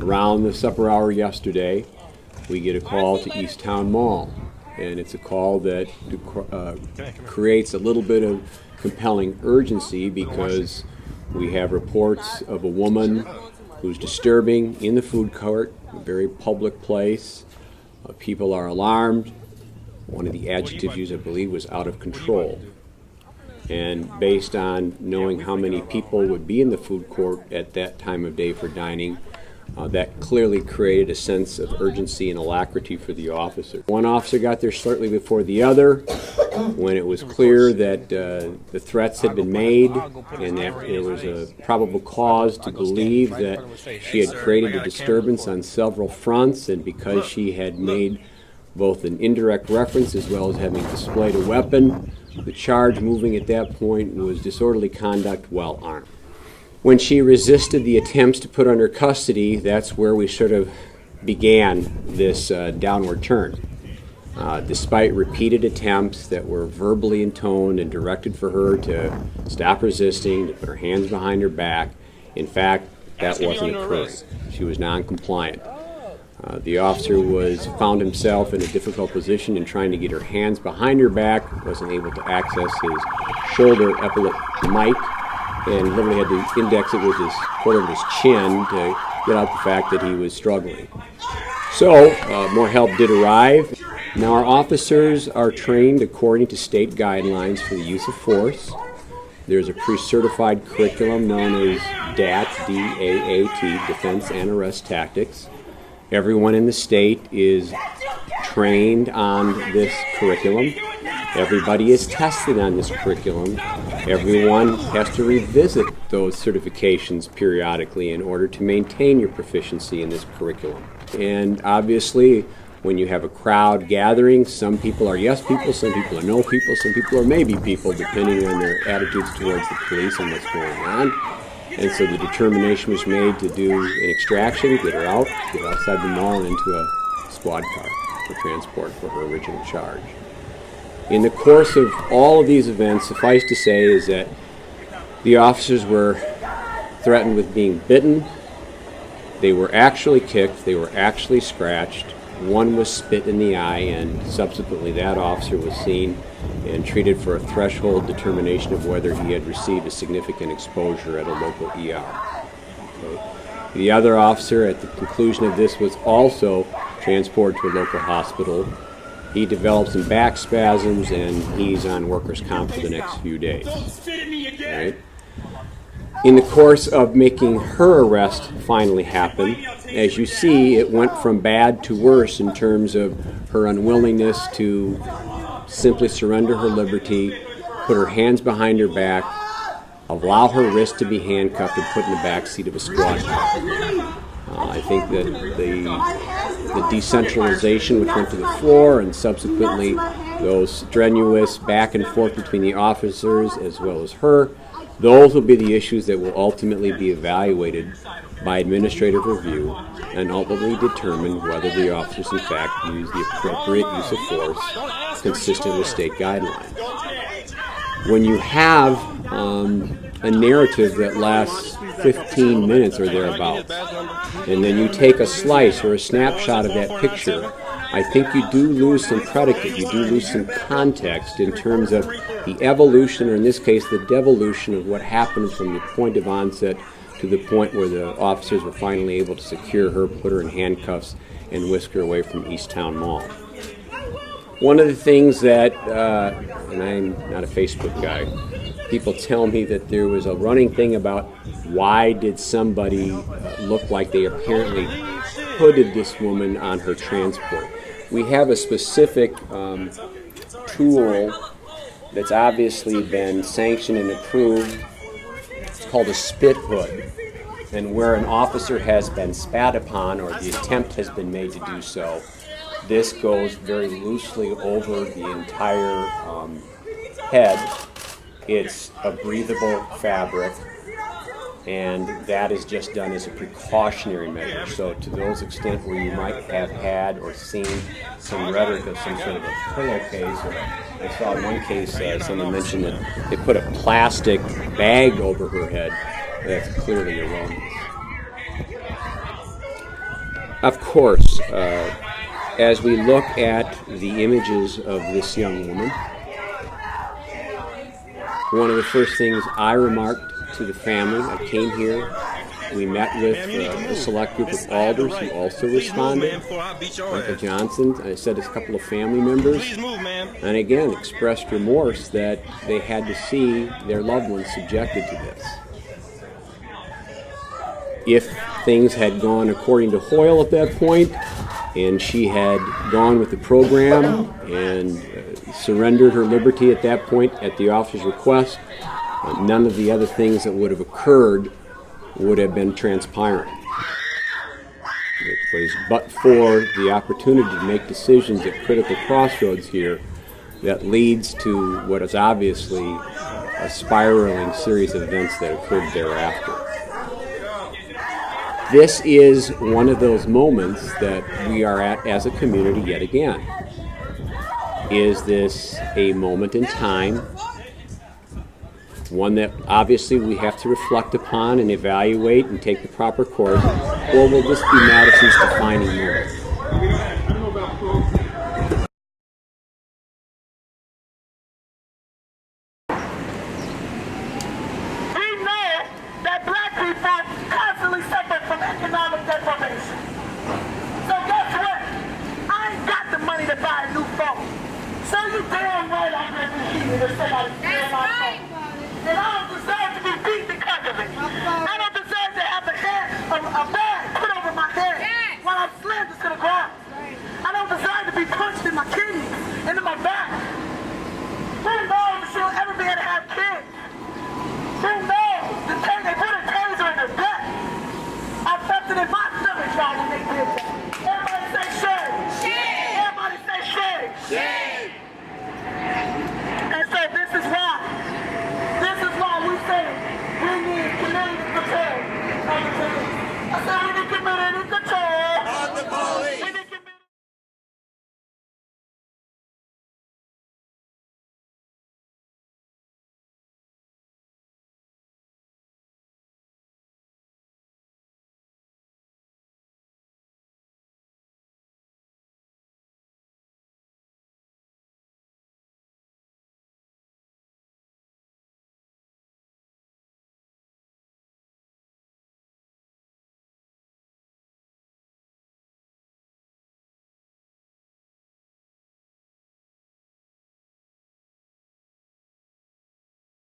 Around the supper hour yesterday, we get a call to East Town Mall, and it's a call that creates a little bit of compelling urgency because we have reports of a woman who's disturbing in the food court, a very public place. People are alarmed. One of the adjectives used, I believe, was out of control. And based on knowing how many people would be in the food court at that time of day for dining, that clearly created a sense of urgency and alacrity for the officer. One officer got there slightly before the other when it was clear that the threats had been made and that there was a probable cause to believe that she had created a disturbance on several fronts, and because she had made both an indirect reference as well as having displayed a weapon, the charge moving at that point was disorderly conduct while armed. When she resisted the attempts to put her under custody, that's where we sort of began this downward turn. Despite repeated attempts that were verbally intoned and directed for her to stop resisting, to put her hands behind her back, in fact, that wasn't occurring. She was non-compliant. The officer found himself in a difficult position in trying to get her hands behind her back, wasn't able to access his shoulder epaulet mic, and literally had to index it with his quarter of his chin to get out the fact that he was struggling. So, more help did arrive. Now, our officers are trained according to state guidelines for the use of force. There's a pre-certified curriculum known as DAT, D-A-A-T, Defense and Arrest Tactics. Everyone in the state is trained on this curriculum. Everybody is tested on this curriculum. Everyone has to revisit those certifications periodically in order to maintain your proficiency in this curriculum. And obviously, when you have a crowd gathering, some people are yes people, some people are no people, some people are maybe people, depending on their attitudes towards the police and what's going on. And so the determination was made to do an extraction, get her out, get outside the mall and into a squad car for transport for her original charge. In the course of all of these events, suffice to say is that the officers were threatened with being bitten. They were actually kicked. They were actually scratched. One was spit in the eye, and subsequently that officer was seen and treated for a threshold determination of whether he had received a significant exposure at a local ER. Okay. The other officer, at the conclusion of this, was also transported to a local hospital. He developed some back spasms, and he's on workers' comp for the next few days. Right? In the course of making her arrest finally happen, as you see, it went from bad to worse in terms of her unwillingness to simply surrender her liberty, put her hands behind her back, allow her wrist to be handcuffed and put in the back seat of a squad car. I think that the decentralization which went to the floor and subsequently those strenuous back and forth between the officers as well as her, those will be the issues that will ultimately be evaluated by administrative review and ultimately determine whether the officers in fact use the appropriate use of force consistent with state guidelines. When you have a narrative that lasts 15 minutes or thereabouts, and then you take a slice or a snapshot of that picture, I think you do lose some predicate, you do lose some context in terms of the evolution, or in this case, the devolution of what happened from the point of onset to the point where the officers were finally able to secure her, put her in handcuffs, and whisk her away from East Town Mall. One of the things that, and I'm not a Facebook guy, people tell me that there was a running thing about why did somebody look like they apparently hooded this woman on her transport. We have a specific tool that's obviously been sanctioned and approved. It's called a spit hood. And where an officer has been spat upon or the attempt has been made to do so, this goes very loosely over the entire head. It's a breathable fabric, and that is just done as a precautionary measure. So to those extent where you might have had or seen some rhetoric of some sort of a pillowcase, or I saw in one case someone mentioned that they put a plastic bag over her head. That's clearly erroneous. Of course, as we look at the images of this young woman, one of the first things I remarked to the family, I came here, we met with a select group of alders who also responded, Michael Johnson, I said a couple of family members, and again expressed remorse that they had to see their loved ones subjected to this. If things had gone according to Hoyle at that point, and she had gone with the program and surrendered her liberty at that point at the officer's request, none of the other things that would have occurred would have been transpiring. It was but for the opportunity to make decisions at critical crossroads here that leads to what is obviously a spiraling series of events that occurred thereafter. This is one of those moments that we are at as a community yet again. Is this a moment in time, one that obviously we have to reflect upon and evaluate and take the proper course, or will this be Madison's defining moment? Economic deprivation. So guess what? I ain't got the money to buy a new phone. So you damn right I'm going to be heated if somebody